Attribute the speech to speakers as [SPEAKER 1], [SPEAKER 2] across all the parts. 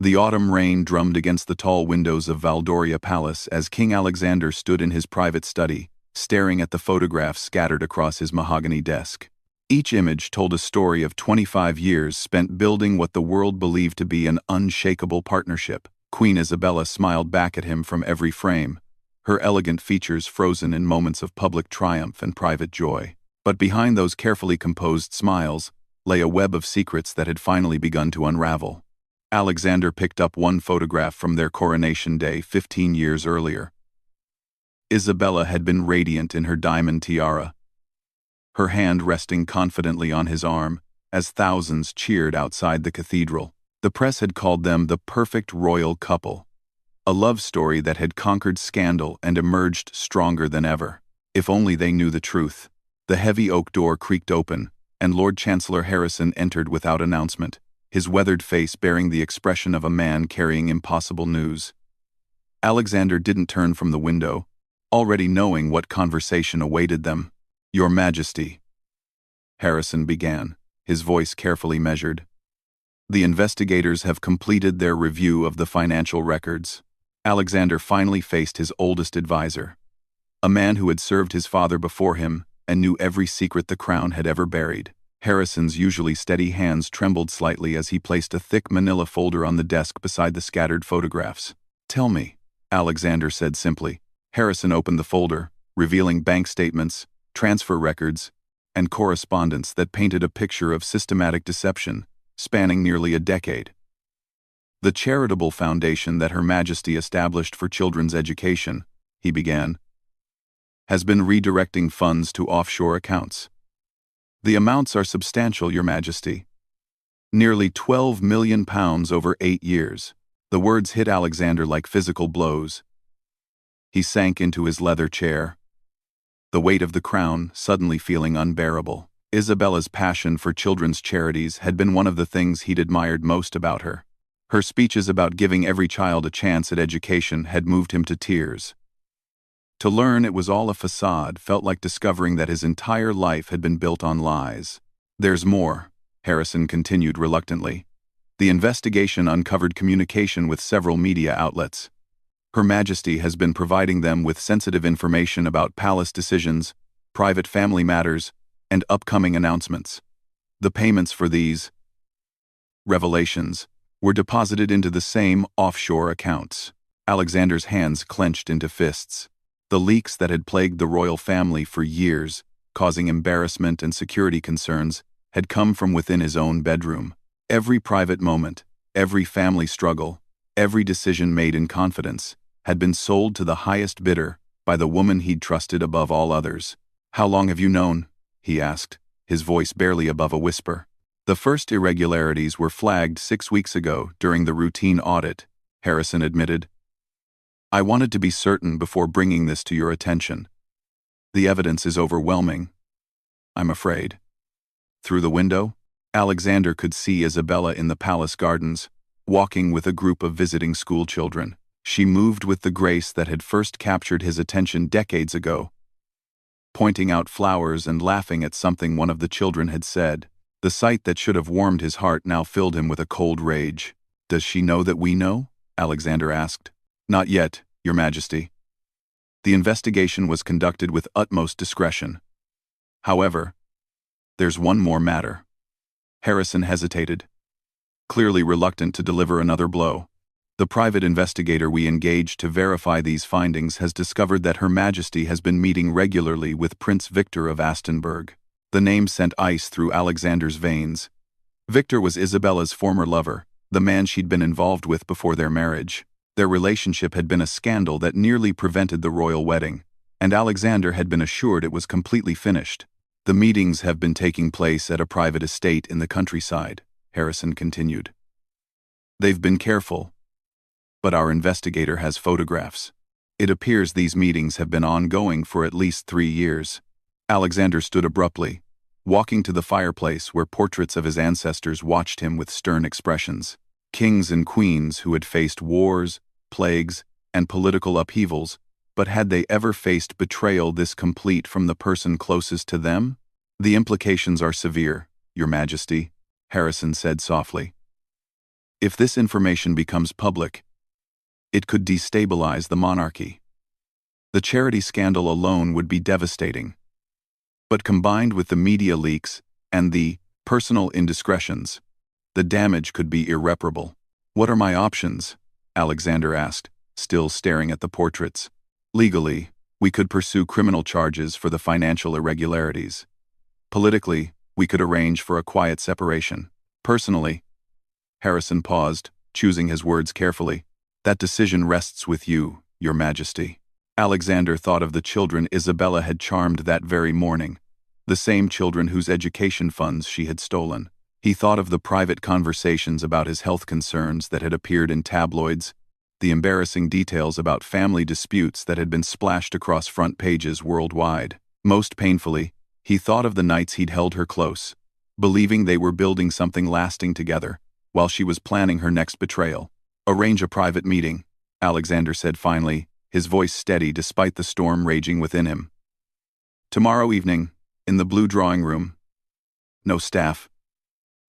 [SPEAKER 1] The autumn rain drummed against the tall windows of Valdoria Palace as King Alexander stood in his private study, staring at the photographs scattered across his mahogany desk. Each image told a story of 25 years spent building what the world believed to be an unshakable partnership. Queen Isabella smiled back at him from every frame, her elegant features frozen in moments of public triumph and private joy. But behind those carefully composed smiles lay a web of secrets that had finally begun to unravel. Alexander picked up one photograph from their coronation day 15 years earlier. Isabella had been radiant in her diamond tiara, her hand resting confidently on his arm, as thousands cheered outside the cathedral. The press had called them the perfect royal couple, a love story that had conquered scandal and emerged stronger than ever. If only they knew the truth. The heavy oak door creaked open, and Lord Chancellor Harrison entered without announcement, his weathered face bearing the expression of a man carrying impossible news. Alexander didn't turn from the window, already knowing what conversation awaited them. "Your Majesty," Harrison began, his voice carefully measured. "The investigators have completed their review of the financial records." Alexander finally faced his oldest advisor, a man who had served his father before him and knew every secret the crown had ever buried. Harrison's usually steady hands trembled slightly as he placed a thick manila folder on the desk beside the scattered photographs. "Tell me," Alexander said simply. Harrison opened the folder, revealing bank statements, transfer records, and correspondence that painted a picture of systematic deception, spanning nearly a decade. "The charitable foundation that Her Majesty established for children's education," he began, "has been redirecting funds to offshore accounts. The amounts are substantial, Your Majesty. Nearly £12 million over 8 years. The words hit Alexander like physical blows. He sank into his leather chair, the weight of the crown suddenly feeling unbearable. Isabella's passion for children's charities had been one of the things he'd admired most about her. Her speeches about giving every child a chance at education had moved him to tears. To learn it was all a facade felt like discovering that his entire life had been built on lies. "There's more," Harrison continued reluctantly. "The investigation uncovered communication with several media outlets. Her Majesty has been providing them with sensitive information about palace decisions, private family matters, and upcoming announcements. The payments for these revelations were deposited into the same offshore accounts." Alexander's hands clenched into fists. The leaks that had plagued the royal family for years, causing embarrassment and security concerns, had come from within his own bedroom. Every private moment, every family struggle, every decision made in confidence, had been sold to the highest bidder by the woman he'd trusted above all others. "How long have you known?" he asked, his voice barely above a whisper. "The first irregularities were flagged 6 weeks ago during the routine audit," Harrison admitted. "I wanted to be certain before bringing this to your attention. The evidence is overwhelming, I'm afraid." Through the window, Alexander could see Isabella in the palace gardens, walking with a group of visiting school children. She moved with the grace that had first captured his attention decades ago, pointing out flowers and laughing at something one of the children had said. The sight that should have warmed his heart now filled him with a cold rage. "Does she know that we know?" Alexander asked. "Not yet, Your Majesty. The investigation was conducted with utmost discretion. However, there's one more matter." Harrison hesitated, clearly reluctant to deliver another blow. "The private investigator we engaged to verify these findings has discovered that Her Majesty has been meeting regularly with Prince Victor of Astenburg." The name sent ice through Alexander's veins. Victor was Isabella's former lover, the man she'd been involved with before their marriage. Their relationship had been a scandal that nearly prevented the royal wedding, and Alexander had been assured it was completely finished. "The meetings have been taking place at a private estate in the countryside," Harrison continued. "They've been careful, but our investigator has photographs. It appears these meetings have been ongoing for at least 3 years. Alexander stood abruptly, walking to the fireplace where portraits of his ancestors watched him with stern expressions. Kings and queens who had faced wars, plagues, and political upheavals, but had they ever faced betrayal this complete from the person closest to them? "The implications are severe, Your Majesty," Harrison said softly. If this information becomes public, it could destabilize the monarchy. The charity scandal alone would be devastating. But combined with the media leaks and the personal indiscretions, the damage could be irreparable. What are my options? Alexander asked, still staring at the portraits. Legally, we could pursue criminal charges for the financial irregularities. Politically, we could arrange for a quiet separation. Personally, Harrison paused, choosing his words carefully. That decision rests with you, Your Majesty. Alexander thought of the children Isabella had charmed that very morning, the same children whose education funds she had stolen. He thought of the private conversations about his health concerns that had appeared in tabloids, the embarrassing details about family disputes that had been splashed across front pages worldwide. Most painfully, he thought of the nights he'd held her close, believing they were building something lasting together, while she was planning her next betrayal. Arrange a private meeting, Alexander said finally, his voice steady despite the storm raging within him. Tomorrow evening, in the blue drawing room. No staff,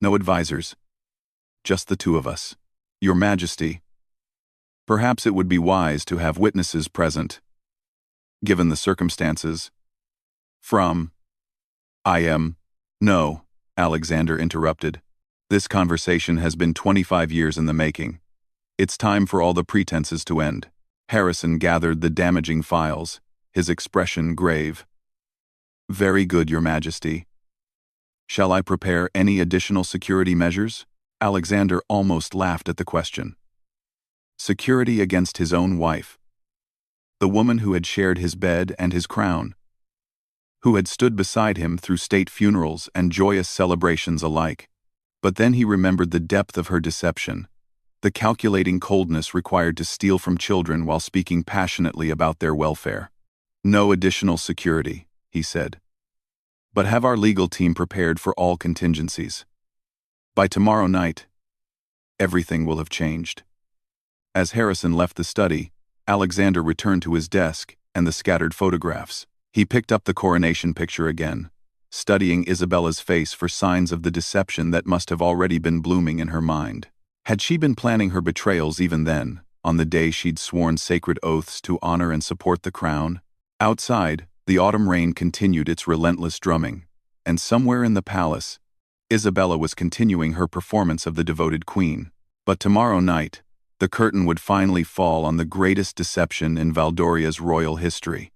[SPEAKER 1] no advisors, just the two of us. Your Majesty, perhaps it would be wise to have witnesses present, given the circumstances. No, Alexander interrupted. This conversation has been 25 years in the making. It's time for all the pretenses to end. Harrison gathered the damaging files, his expression grave. Very good, Your Majesty. Shall I prepare any additional security measures? Alexander almost laughed at the question. Security against his own wife. The woman who had shared his bed and his crown. Who had stood beside him through state funerals and joyous celebrations alike. But then he remembered the depth of her deception, the calculating coldness required to steal from children while speaking passionately about their welfare. No additional security, he said. But have our legal team prepared for all contingencies. By tomorrow night, everything will have changed. As Harrison left the study, Alexander returned to his desk and the scattered photographs. He picked up the coronation picture again, studying Isabella's face for signs of the deception that must have already been blooming in her mind. Had she been planning her betrayals even then, on the day she'd sworn sacred oaths to honor and support the crown? Outside, the autumn rain continued its relentless drumming, and somewhere in the palace, Isabella was continuing her performance of the devoted queen. But tomorrow night, the curtain would finally fall on the greatest deception in Valdoria's royal history.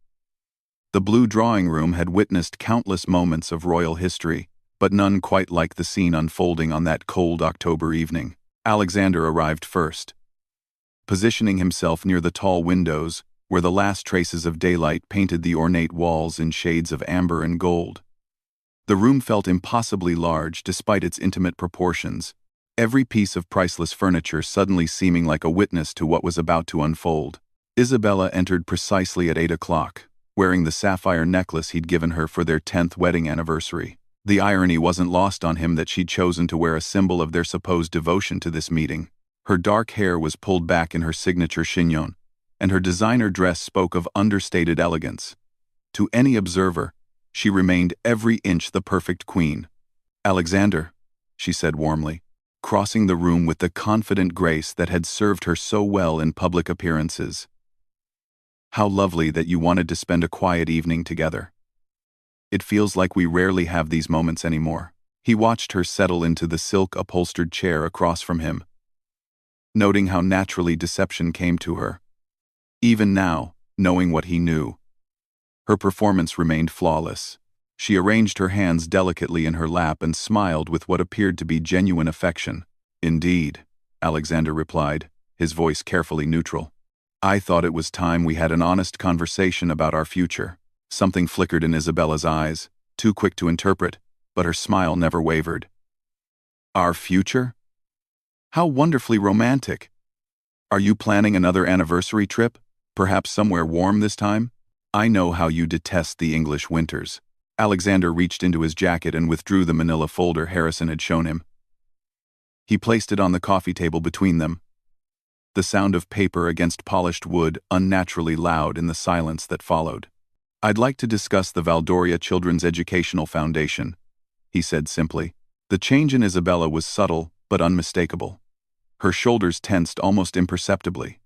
[SPEAKER 1] The blue drawing room had witnessed countless moments of royal history, but none quite like the scene unfolding on that cold October evening. Alexander arrived first, positioning himself near the tall windows, where the last traces of daylight painted the ornate walls in shades of amber and gold. The room felt impossibly large despite its intimate proportions, every piece of priceless furniture suddenly seeming like a witness to what was about to unfold. Isabella entered precisely at 8 o'clock, wearing the sapphire necklace he'd given her for their 10th wedding anniversary. The irony wasn't lost on him that she'd chosen to wear a symbol of their supposed devotion to this meeting. Her dark hair was pulled back in her signature chignon, and her designer dress spoke of understated elegance. To any observer, she remained every inch the perfect queen. Alexander, she said warmly, crossing the room with the confident grace that had served her so well in public appearances. How lovely that you wanted to spend a quiet evening together. It feels like we rarely have these moments anymore. He watched her settle into the silk-upholstered chair across from him, noting how naturally deception came to her. Even now, knowing what he knew, her performance remained flawless. She arranged her hands delicately in her lap and smiled with what appeared to be genuine affection. Indeed, Alexander replied, his voice carefully neutral. I thought it was time we had an honest conversation about our future. Something flickered in Isabella's eyes, too quick to interpret, but her smile never wavered. Our future? How wonderfully romantic. Are you planning another anniversary trip? Perhaps somewhere warm this time? I know how you detest the English winters. Alexander reached into his jacket and withdrew the manila folder Harrison had shown him. He placed it on the coffee table between them, the sound of paper against polished wood unnaturally loud in the silence that followed. I'd like to discuss the Valdoria Children's Educational Foundation, he said simply. The change in Isabella was subtle but unmistakable. Her shoulders tensed almost imperceptibly,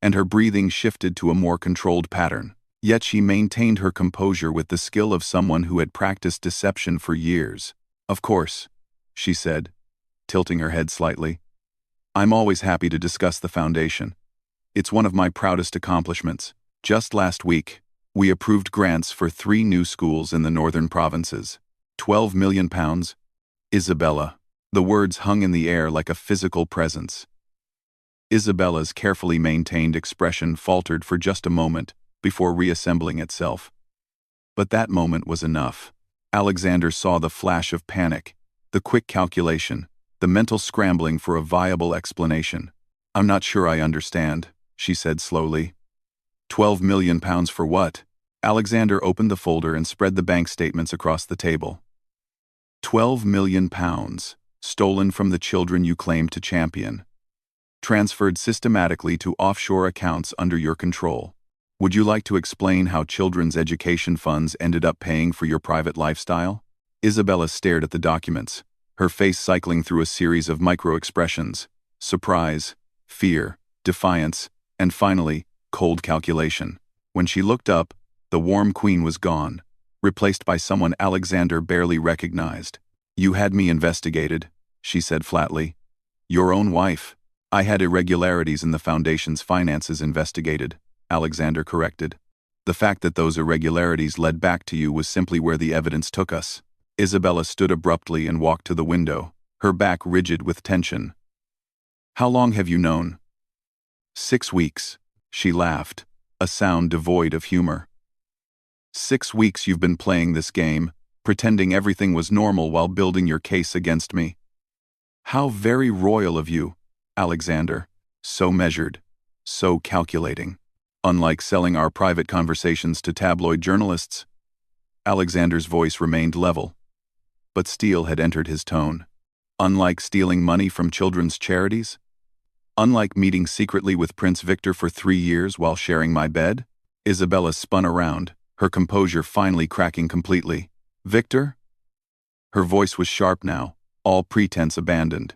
[SPEAKER 1] and her breathing shifted to a more controlled pattern. Yet she maintained her composure with the skill of someone who had practiced deception for years. "Of course," she said, tilting her head slightly. "I'm always happy to discuss the foundation. It's one of my proudest accomplishments. Just last week, we approved grants for 3 new schools in the northern provinces. £12 million. Isabella." The words hung in the air like a physical presence. Isabella's carefully maintained expression faltered for just a moment before reassembling itself. But that moment was enough. Alexander saw the flash of panic, the quick calculation, the mental scrambling for a viable explanation. "I'm not sure I understand," she said slowly. £12 million for what?" Alexander opened the folder and spread the bank statements across the table. £12 million, stolen from the children you claim to champion. Transferred systematically to offshore accounts under your control. Would you like to explain how children's education funds ended up paying for your private lifestyle? Isabella stared at the documents, her face cycling through a series of micro-expressions: surprise, fear, defiance, and finally, cold calculation. When she looked up, the warm queen was gone, replaced by someone Alexander barely recognized. "You had me investigated," she said flatly. "Your own wife." "I had irregularities in the foundation's finances investigated," Alexander corrected. "The fact that those irregularities led back to you was simply where the evidence took us." Isabella stood abruptly and walked to the window, her back rigid with tension. "How long have you known?" 6 weeks, she laughed, a sound devoid of humor. 6 weeks you've been playing this game, pretending everything was normal while building your case against me. How very royal of you, Alexander. So measured, so calculating. Unlike selling our private conversations to tabloid journalists. Alexander's voice remained level, but steel had entered his tone. Unlike stealing money from children's charities? Unlike meeting secretly with Prince Victor for 3 years while sharing my bed? Isabella spun around, her composure finally cracking completely. "Victor?" Her voice was sharp now, all pretense abandoned.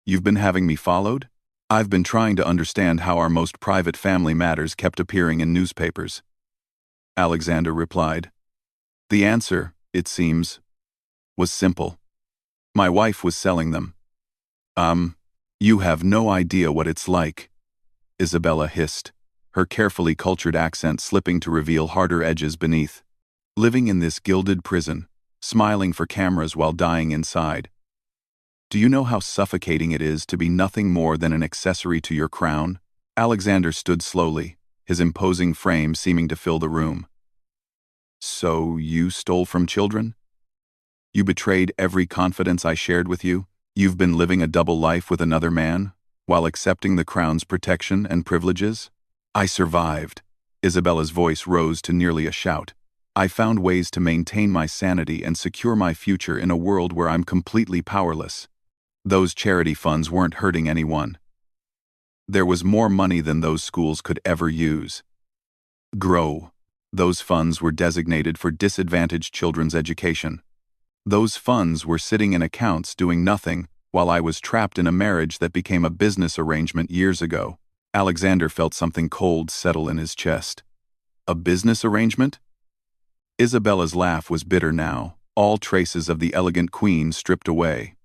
[SPEAKER 1] "You've been having me followed? I've been trying to understand how our most private family matters kept appearing in newspapers." Alexander replied. The answer, it seems, was simple. My wife was selling them. You have no idea what it's like," Isabella hissed, her carefully cultured accent slipping to reveal harder edges beneath. "Living in this gilded prison, smiling for cameras while dying inside. Do you know how suffocating it is to be nothing more than an accessory to your crown?" Alexander stood slowly, his imposing frame seeming to fill the room. "So you stole from children? You betrayed every confidence I shared with you? You've been living a double life with another man, while accepting the crown's protection and privileges?" "I survived." Isabella's voice rose to nearly a shout. "I found ways to maintain my sanity and secure my future in a world where I'm completely powerless. Those charity funds weren't hurting anyone. There was more money than those schools could ever use. Grow. Those funds were designated for disadvantaged children's education. Those funds were sitting in accounts doing nothing while I was trapped in a marriage that became a business arrangement years ago." Alexander felt something cold settle in his chest. "A business arrangement?" Isabella's laugh was bitter now, all traces of the elegant queen stripped away.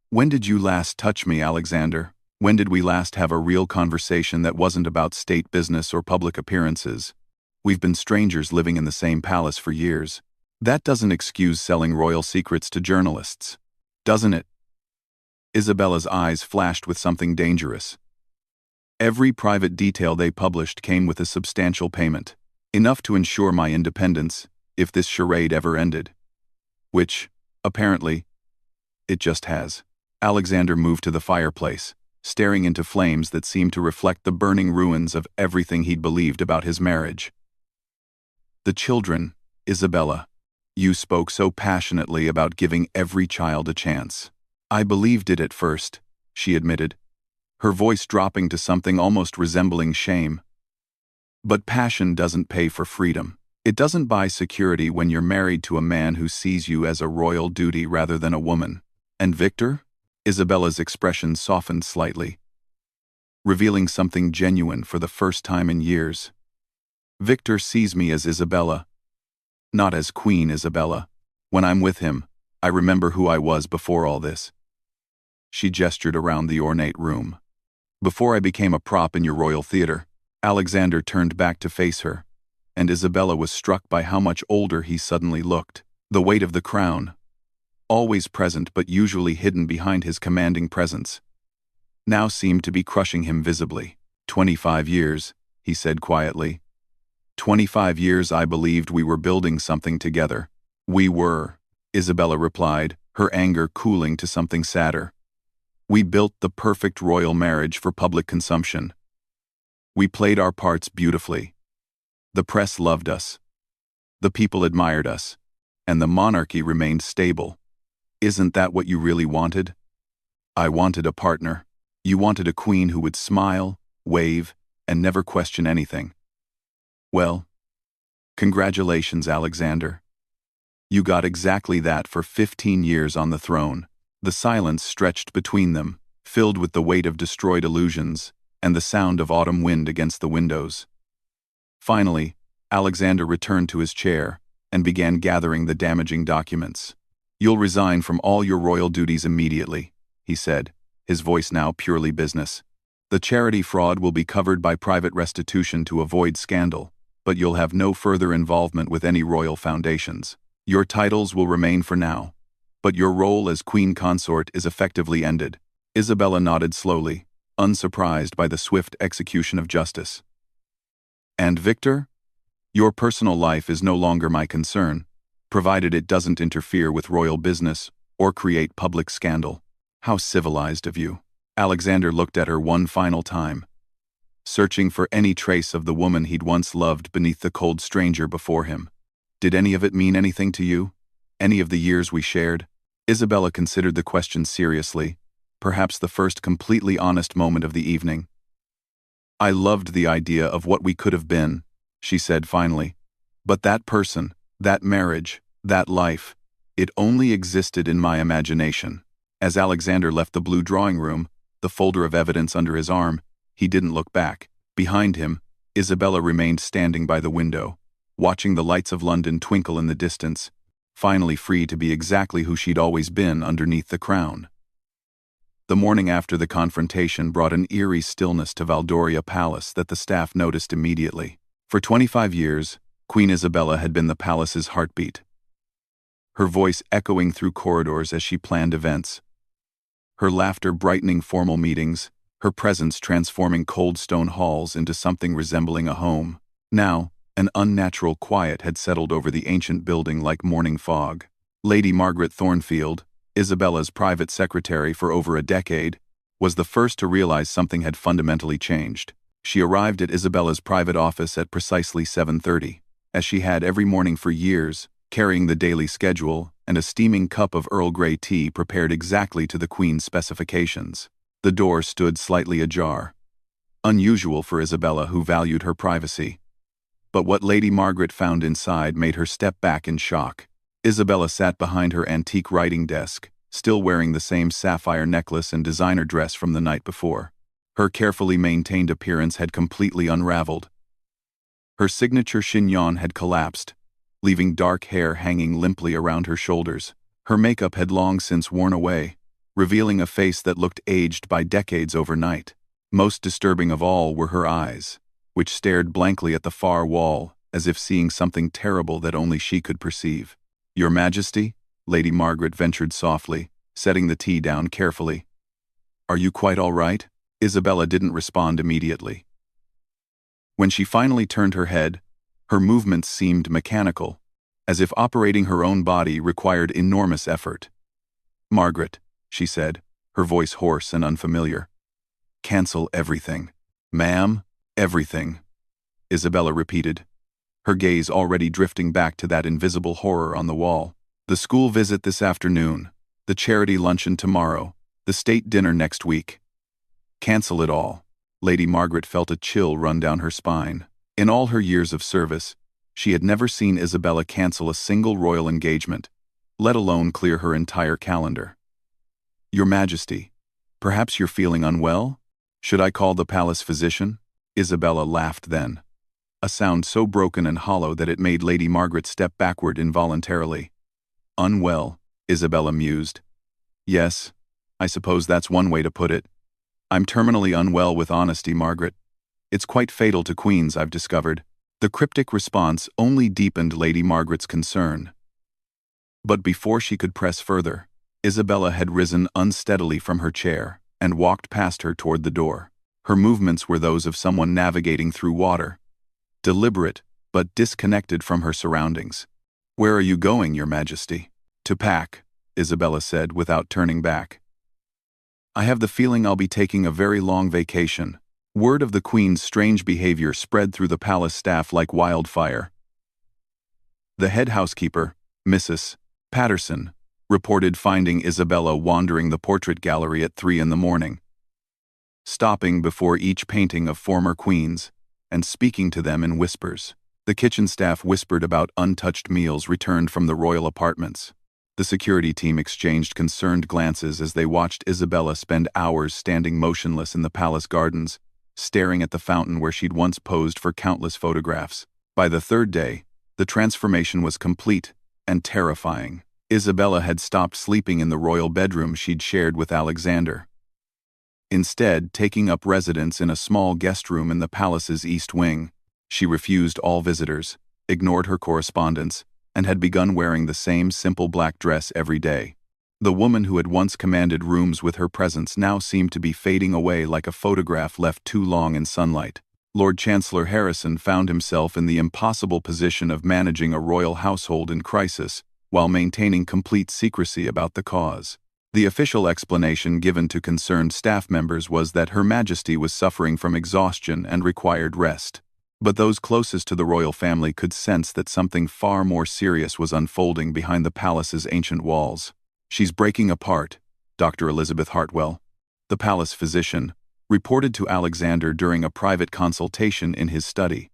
[SPEAKER 1] "When did you last touch me, Alexander? When did we last have a real conversation that wasn't about state business or public appearances? We've been strangers living in the same palace for years. That doesn't excuse selling royal secrets to journalists, doesn't it?" Isabella's eyes flashed with something dangerous. "Every private detail they published came with a substantial payment, enough to ensure my independence if this charade ever ended. Which, apparently, it just has." Alexander moved to the fireplace, staring into flames that seemed to reflect the burning ruins of everything he'd believed about his marriage. "The children, Isabella. You spoke so passionately about giving every child a chance. I believed it at first," she admitted, her voice dropping to something almost resembling shame. "But passion doesn't pay for freedom. It doesn't buy security when you're married to a man who sees you as a royal duty rather than a woman. And Victor?" Isabella's expression softened slightly, revealing something genuine for the first time in years. Victor sees me as Isabella, not as Queen Isabella. When I'm with him, I remember who I was before all this. She gestured around the ornate room. Before I became a prop in your royal theater. Alexander turned back to face her, and Isabella was struck by how much older he suddenly looked. The weight of the crown, always present but usually hidden behind his commanding presence, now seemed to be crushing him visibly. 25 years, he said quietly. 25 years I believed we were building something together. We were, Isabella replied, her anger cooling to something sadder. We built the perfect royal marriage for public consumption. We played our parts beautifully. The press loved us. The people admired us. And the monarchy remained stable. Isn't that what you really wanted? I wanted a partner. You wanted a queen who would smile, wave, and never question anything. Well, congratulations, Alexander. You got exactly that for 15 years on the throne. The silence stretched between them, filled with the weight of destroyed illusions and the sound of autumn wind against the windows. Finally, Alexander returned to his chair and began gathering the damaging documents. You'll resign from all your royal duties immediately, he said, his voice now purely business. The charity fraud will be covered by private restitution to avoid scandal, but you'll have no further involvement with any royal foundations. Your titles will remain for now, but your role as queen consort is effectively ended. Isabella nodded slowly, unsurprised by the swift execution of justice. And Victor? Your personal life is no longer my concern, provided it doesn't interfere with royal business or create public scandal. How civilized of you. Alexander looked at her one final time, searching for any trace of the woman he'd once loved beneath the cold stranger before him. Did any of it mean anything to you? Any of the years we shared? Isabella considered the question seriously, perhaps the first completely honest moment of the evening. I loved the idea of what we could have been, she said finally. But that person, that marriage, that life, it only existed in my imagination. As Alexander left the blue drawing room, the folder of evidence under his arm, he didn't look back. Behind him, Isabella remained standing by the window, watching the lights of London twinkle in the distance, finally free to be exactly who she'd always been underneath the crown. The morning after the confrontation brought an eerie stillness to Valdoria Palace that the staff noticed immediately. For 25 years, Queen Isabella had been the palace's heartbeat, her voice echoing through corridors as she planned events, her laughter brightening formal meetings, her presence transforming cold stone halls into something resembling a home. Now, an unnatural quiet had settled over the ancient building like morning fog. Lady Margaret Thornfield, Isabella's private secretary for over a decade, was the first to realize something had fundamentally changed. She arrived at Isabella's private office at precisely 7:30, as she had every morning for years, carrying the daily schedule and a steaming cup of Earl Grey tea prepared exactly to the Queen's specifications. The door stood slightly ajar, unusual for Isabella, who valued her privacy. But what Lady Margaret found inside made her step back in shock. Isabella sat behind her antique writing desk, still wearing the same sapphire necklace and designer dress from the night before. Her carefully maintained appearance had completely unraveled. Her signature chignon had collapsed, leaving dark hair hanging limply around her shoulders. Her makeup had long since worn away, revealing a face that looked aged by decades overnight. Most disturbing of all were her eyes, which stared blankly at the far wall, as if seeing something terrible that only she could perceive. Your Majesty, Lady Margaret ventured softly, setting the tea down carefully. Are you quite all right? Isabella didn't respond immediately. When she finally turned her head, her movements seemed mechanical, as if operating her own body required enormous effort. Margaret, she said, her voice hoarse and unfamiliar. Cancel everything. Ma'am, everything, Isabella repeated, her gaze already drifting back to that invisible horror on the wall. The school visit this afternoon, the charity luncheon tomorrow, the state dinner next week. Cancel it all. Lady Margaret felt a chill run down her spine. In all her years of service, she had never seen Isabella cancel a single royal engagement, let alone clear her entire calendar. Your Majesty, perhaps you're feeling unwell? Should I call the palace physician? Isabella laughed then, a sound so broken and hollow that it made Lady Margaret step backward involuntarily. Unwell, Isabella mused. Yes, I suppose that's one way to put it. I'm terminally unwell with honesty, Margaret. It's quite fatal to queens, I've discovered. The cryptic response only deepened Lady Margaret's concern. But before she could press further, Isabella had risen unsteadily from her chair and walked past her toward the door. Her movements were those of someone navigating through water, deliberate but disconnected from her surroundings. Where are you going, Your Majesty? To pack, Isabella said without turning back. I have the feeling I'll be taking a very long vacation. Word of the Queen's strange behavior spread through the palace staff like wildfire. The head housekeeper, Mrs. Patterson, reported finding Isabella wandering the portrait gallery at 3 in the morning, stopping before each painting of former queens and speaking to them in whispers. The kitchen staff whispered about untouched meals returned from the royal apartments. The security team exchanged concerned glances as they watched Isabella spend hours standing motionless in the palace gardens, staring at the fountain where she'd once posed for countless photographs. By the third day, the transformation was complete and terrifying. Isabella had stopped sleeping in the royal bedroom she'd shared with Alexander, instead taking up residence in a small guest room in the palace's east wing. She refused all visitors, ignored her correspondence, and had begun wearing the same simple black dress every day. The woman who had once commanded rooms with her presence now seemed to be fading away like a photograph left too long in sunlight. Lord Chancellor Harrison found himself in the impossible position of managing a royal household in crisis while maintaining complete secrecy about the cause. The official explanation given to concerned staff members was that Her Majesty was suffering from exhaustion and required rest. But those closest to the royal family could sense that something far more serious was unfolding behind the palace's ancient walls. She's breaking apart, Dr. Elizabeth Hartwell, the palace physician, reported to Alexander during a private consultation in his study.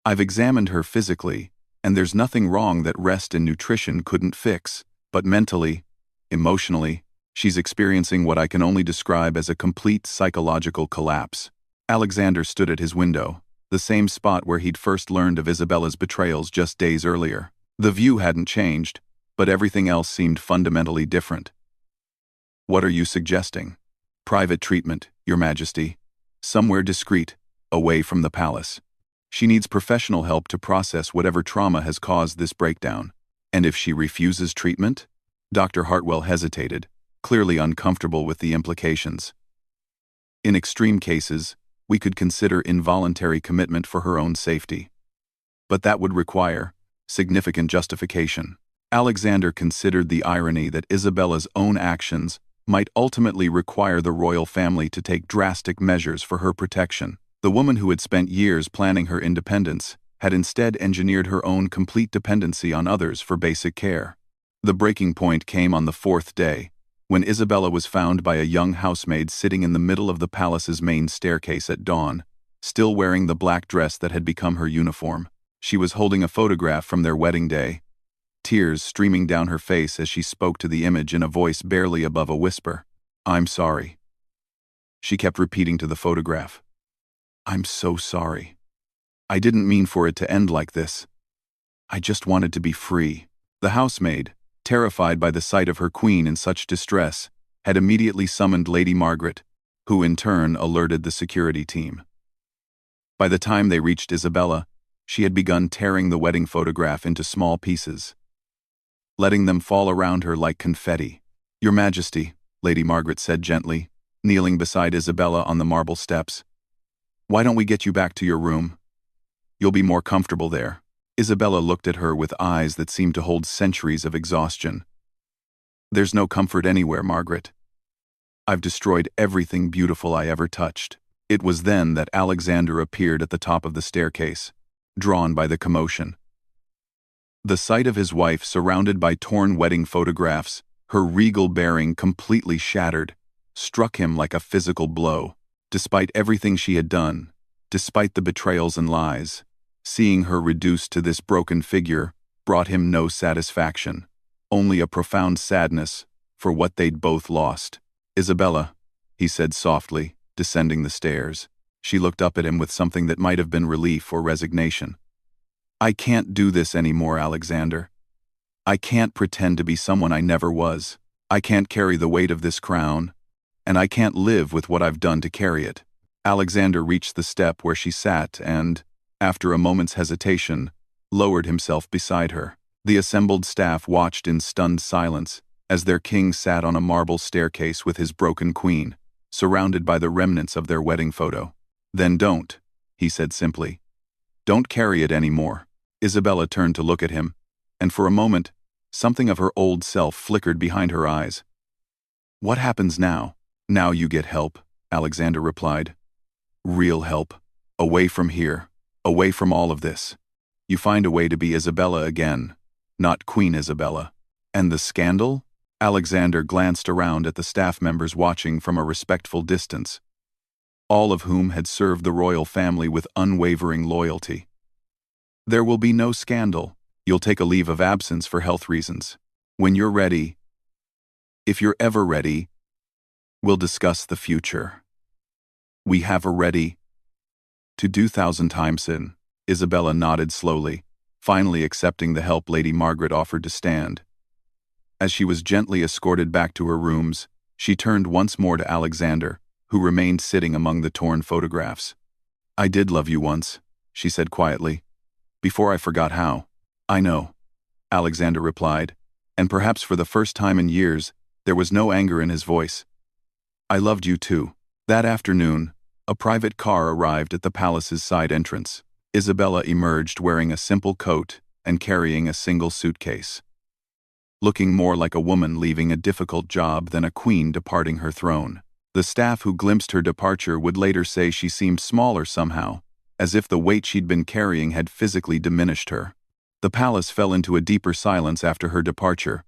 [SPEAKER 1] I've examined her physically, and there's nothing wrong that rest and nutrition couldn't fix, but mentally, emotionally, she's experiencing what I can only describe as a complete psychological collapse. Alexander stood at his window, the same spot where he'd first learned of Isabella's betrayals just days earlier. The view hadn't changed, but everything else seemed fundamentally different. What are you suggesting? Private treatment, Your Majesty. Somewhere discreet, away from the palace. She needs professional help to process whatever trauma has caused this breakdown. And if she refuses treatment? Dr. Hartwell hesitated, clearly uncomfortable with the implications. In extreme cases, we could consider involuntary commitment for her own safety. But that would require significant justification. Alexander considered the irony that Isabella's own actions might ultimately require the royal family to take drastic measures for her protection. The woman who had spent years planning her independence had instead engineered her own complete dependency on others for basic care. The breaking point came on the 4th day, when Isabella was found by a young housemaid sitting in the middle of the palace's main staircase at dawn, still wearing the black dress that had become her uniform. She was holding a photograph from their wedding day, tears streaming down her face as she spoke to the image in a voice barely above a whisper. I'm sorry. She kept repeating to the photograph. I'm so sorry. I didn't mean for it to end like this. I just wanted to be free. The housemaid, terrified by the sight of her queen in such distress, had immediately summoned Lady Margaret, who in turn alerted the security team. By the time they reached Isabella, she had begun tearing the wedding photograph into small pieces, letting them fall around her like confetti. Your Majesty, Lady Margaret said gently, kneeling beside Isabella on the marble steps. Why don't we get you back to your room? You'll be more comfortable there. Isabella looked at her with eyes that seemed to hold centuries of exhaustion. There's no comfort anywhere, Margaret. I've destroyed everything beautiful I ever touched. It was then that Alexander appeared at the top of the staircase, drawn by the commotion. The sight of his wife surrounded by torn wedding photographs, her regal bearing completely shattered, struck him like a physical blow. Despite everything she had done, despite the betrayals and lies, seeing her reduced to this broken figure brought him no satisfaction, only a profound sadness for what they'd both lost. Isabella, he said softly, descending the stairs. She looked up at him with something that might have been relief or resignation. "I can't do this anymore, Alexander. I can't pretend to be someone I never was. I can't carry the weight of this crown, and I can't live with what I've done to carry it." Alexander reached the step where she sat and, after a moment's hesitation, lowered himself beside her. The assembled staff watched in stunned silence as their king sat on a marble staircase with his broken queen, surrounded by the remnants of their wedding photo. "Then don't," he said simply. "Don't carry it anymore." Isabella turned to look at him, and for a moment, something of her old self flickered behind her eyes. "What happens now?" "Now you get help," Alexander replied. "Real help. Away from here. Away from all of this. You find a way to be Isabella again, not Queen Isabella." "And the scandal?" Alexander glanced around at the staff members watching from a respectful distance, all of whom had served the royal family with unwavering loyalty. "There will be no scandal. You'll take a leave of absence for health reasons. When you're ready, if you're ever ready, we'll discuss the future. We have a ready to do 1,000 times in." Isabella nodded slowly, finally accepting the help Lady Margaret offered to stand. As she was gently escorted back to her rooms, she turned once more to Alexander, who remained sitting among the torn photographs. "I did love you once," she said quietly, "before I forgot how." "I know," Alexander replied, and perhaps for the first time in years, there was no anger in his voice. "I loved you too." That afternoon, a private car arrived at the palace's side entrance. Isabella emerged wearing a simple coat and carrying a single suitcase, looking more like a woman leaving a difficult job than a queen departing her throne. The staff who glimpsed her departure would later say she seemed smaller somehow, as if the weight she'd been carrying had physically diminished her. The palace fell into a deeper silence after her departure,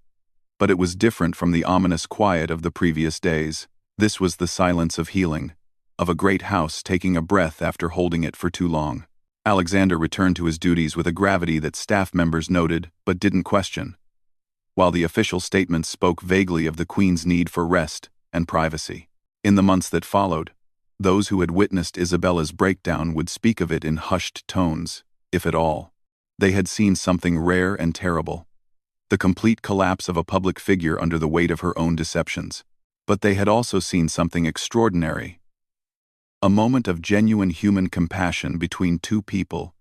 [SPEAKER 1] but it was different from the ominous quiet of the previous days. This was the silence of healing, of a great house taking a breath after holding it for too long. Alexander returned to his duties with a gravity that staff members noted but didn't question, while the official statements spoke vaguely of the Queen's need for rest and privacy. In the months that followed, those who had witnessed Isabella's breakdown would speak of it in hushed tones, if at all. They had seen something rare and terrible, the complete collapse of a public figure under the weight of her own deceptions. But they had also seen something extraordinary, a moment of genuine human compassion between two people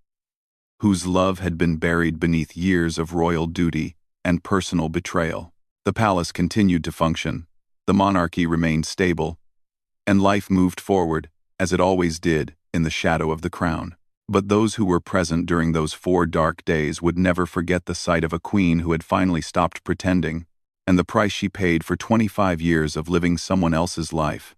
[SPEAKER 1] whose love had been buried beneath years of royal duty and personal betrayal. The palace continued to function, the monarchy remained stable, and life moved forward, as it always did, in the shadow of the crown. But those who were present during those 4 dark days would never forget the sight of a queen who had finally stopped pretending, and the price she paid for 25 years of living someone else's life.